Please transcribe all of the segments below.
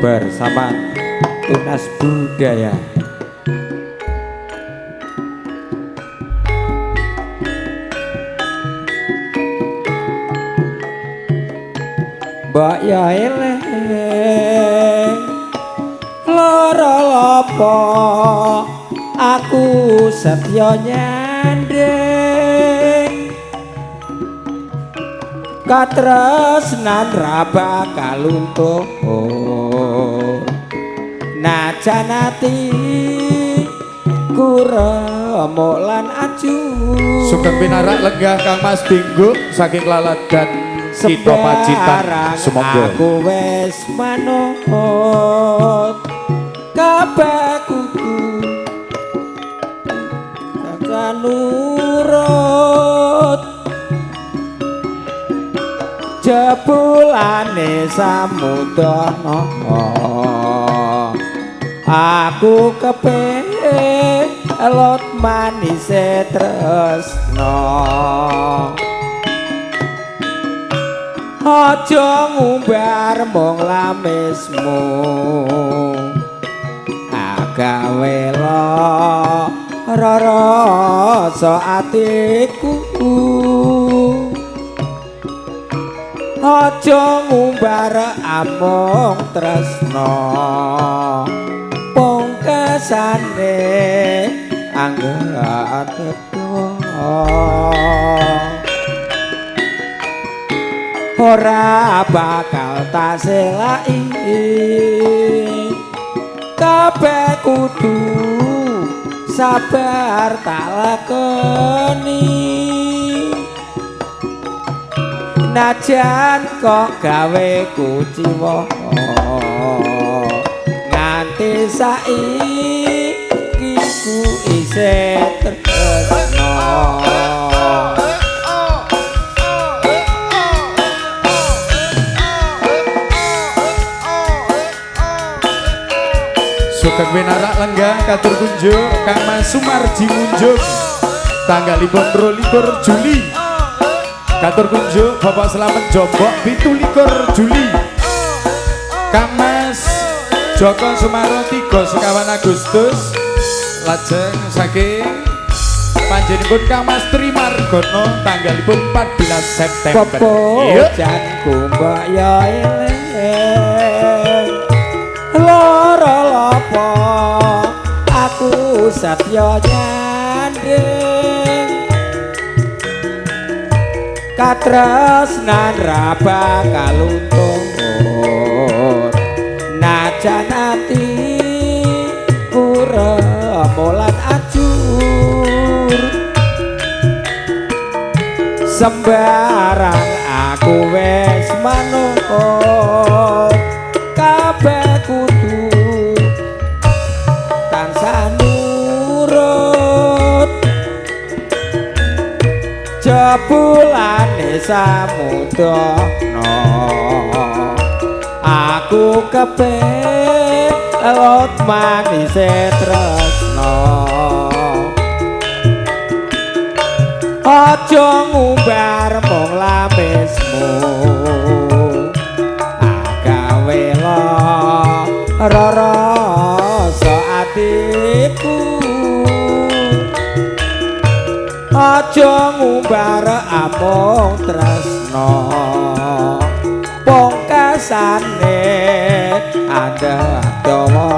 bersama Tunas Budaya. Mbak ya eleng lara lopo aku setya nyandeng katresnan ra bakal luntur najan ati kuremuk lan aju Sugeng pinarak lenggah Kang Mas Dinggo saking Laladan Kita Pacitan semoga aku wis manut kabeh kudu takkan nurut jebulane samudana aku kepelot manis tresno aja ngumbar mung lamesmu agawe rasa atiku aja ngumbar amung tresno pungkasane angga teko ora bakal tak selai kabeh kudu sabar tak lakoni najan kok gawe kuciwa nganti saiki ku isih tresno Sugeng pinarak lenggah katur kunjuk Kang Mas Sumarji Munjuk tanggalipun 22 Juli katur kunjuk Bapak Slamet Jombok 17 Juli Kang Mas Joko Sumaro 3 sekawan Agustus lajeng saking panjenenganipun Kang Mas Trimargono tanggalipun 14 September Popojanku mbak ya eleng lara lopo aku satya nyandeng katresnan ra bakal luntur najan ati kuremolan ajur sembarang aku wis manut kabeh kudu tansah nurut jebulane samudana aku kepelot manis tresno aja ngumbar mung lamesmu agawe rasa atiku aja ngumbar amung tresno pungkasane ada dawa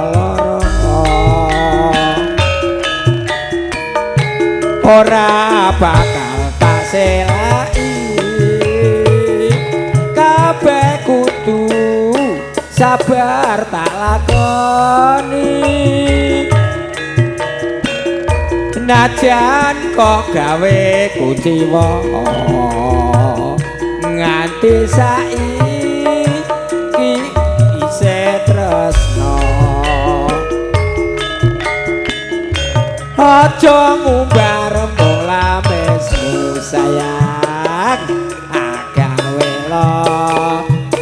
ora bakal tak selai kabeh kudu sabar tak lakoni najan kok gawe kuciwa nganti saiki isih tresno aja ngumbar mung lamesmu sayang agawe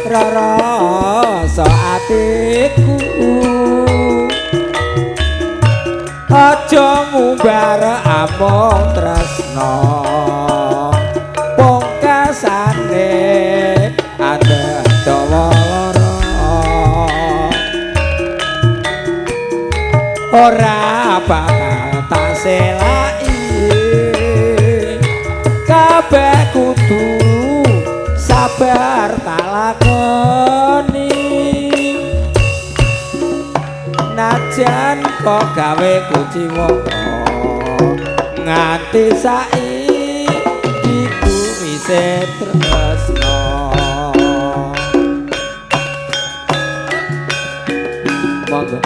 rasa atiku aja ngumbar amung tresno pungkasane ada dawa lara ora bakal tak selaki kabeh kudu sabar tak lakoni najan kok gawe kuciwa nganti saiki ku isih tresno monggo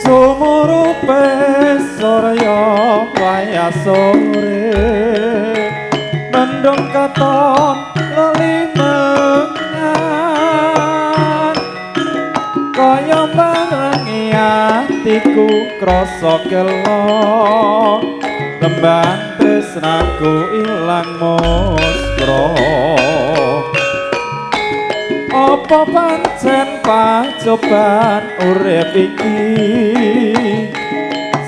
sumurupe sorya wayah sore mendung katon lelimengan kaya barengi atiku krasa gelo tembang tresnaku ilang muspra apa pancen pacobaan urip iki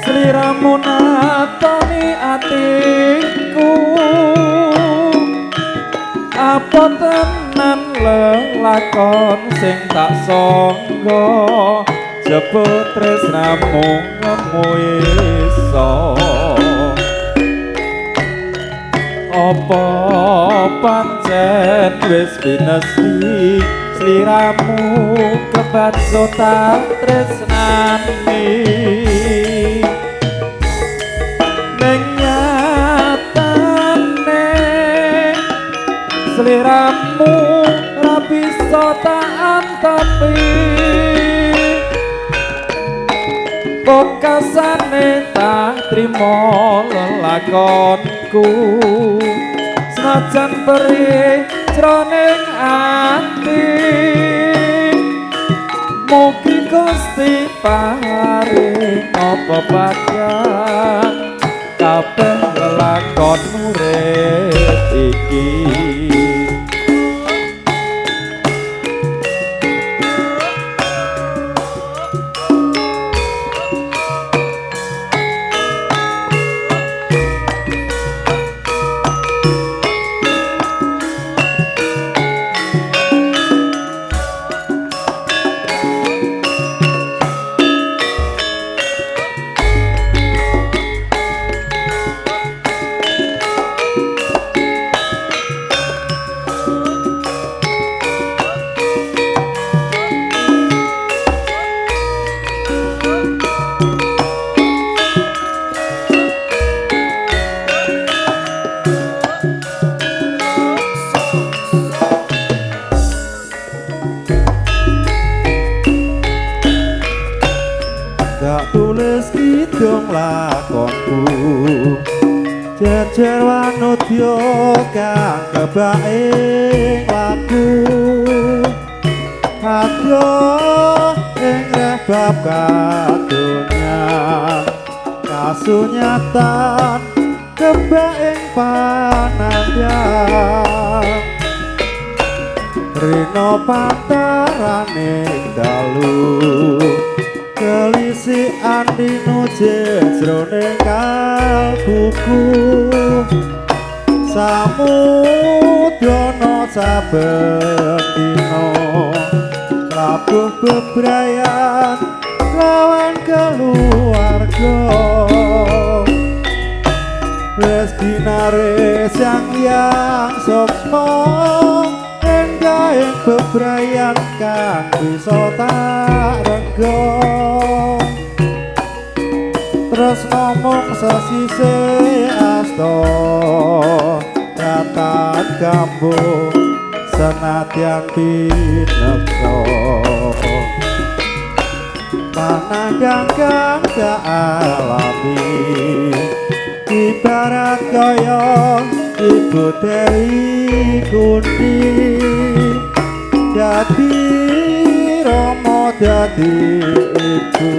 sliramu natoni atiku apa tenan lelakon sing tak sangga jebul tresnamu ngemu iso apa pancen wis binesi sliramu kebatso tak tresnani ning nyatane sliramu ra bisa tak antepi pokasane tak trimo lelakonku senajan perih jroning ati mugi Gusti paring apa padhang kabeh lelakon urip iki tak tulis kidung lakonku jejer wanudya kang kebaing laku hadya ing bab kadunya kasunyatan kebaing panandang rino pantarane dalu kelisi andi nuje jroning kalbuku samudana saben dina labuh bebrayan lawan keluarga wis dinare sang yang sukma endah ing bebrayan kang bisa tak renggo terus ngomong sesise asto kata gambo senadyan bineksa panandang kang alami ibarat kaya ibu Dewi Kunti dadi Rama dadi ibu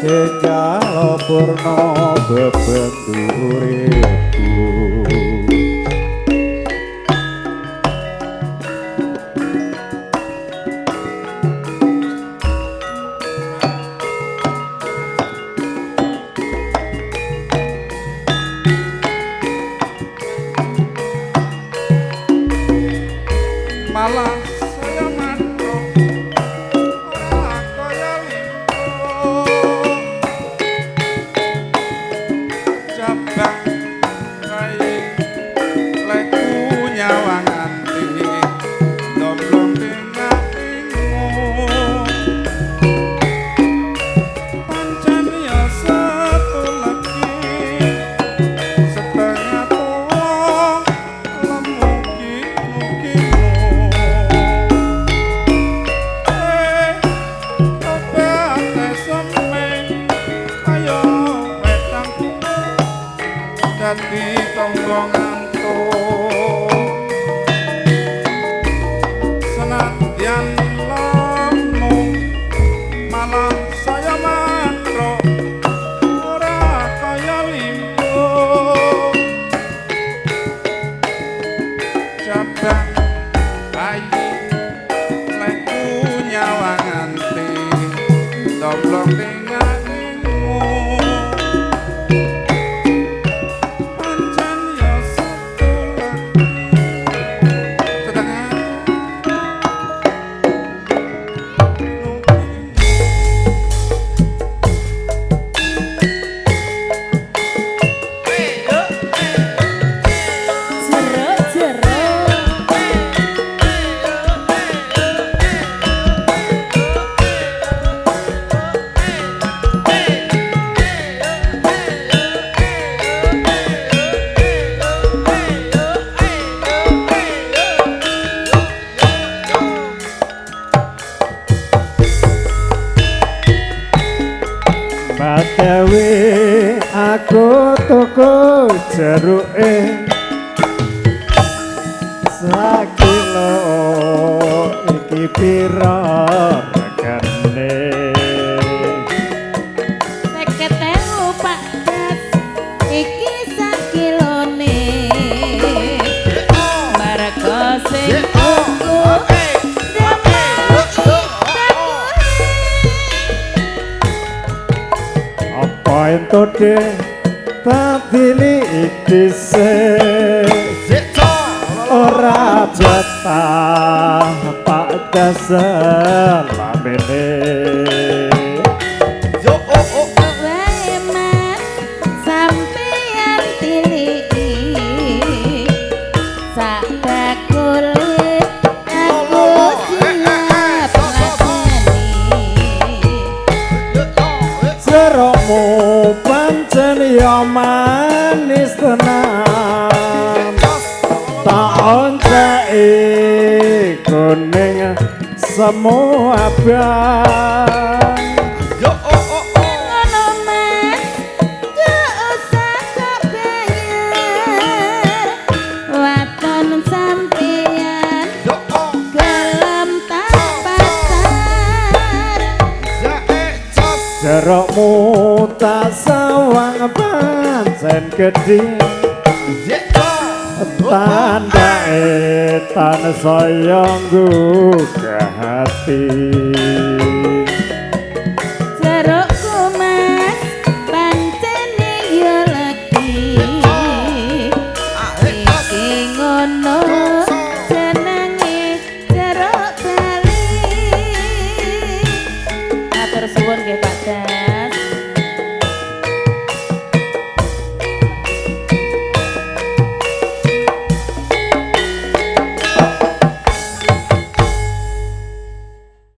enggal purna bebendu malah saya mantra ora kaya limpo cabang kae leku nyawang anti domblong dengakimu pancen ya satu lagi setengah tua dadi tangga ngantuk senadyan lemu malah saya mantra ora kaya limpo cabang bayi leku nyawang nganti domblong dengakimu Dewi aku tuku jeruke sakilo iki pira regane 50.000 Pak Das iki sakilone mergo sing tuku apa entoke tatili itise ora jatah Pak Das lamene wae Mas sampeyan tiliki sak bakule aku siap ladeni jeromu pancen ya manis tenan tak onceki kuning semua abang ngono Mas gak usah kok bayar waton sampeyan gelem tak pasar jerokmu tak sawang pancen gedhe tanda etan saya nggugah hati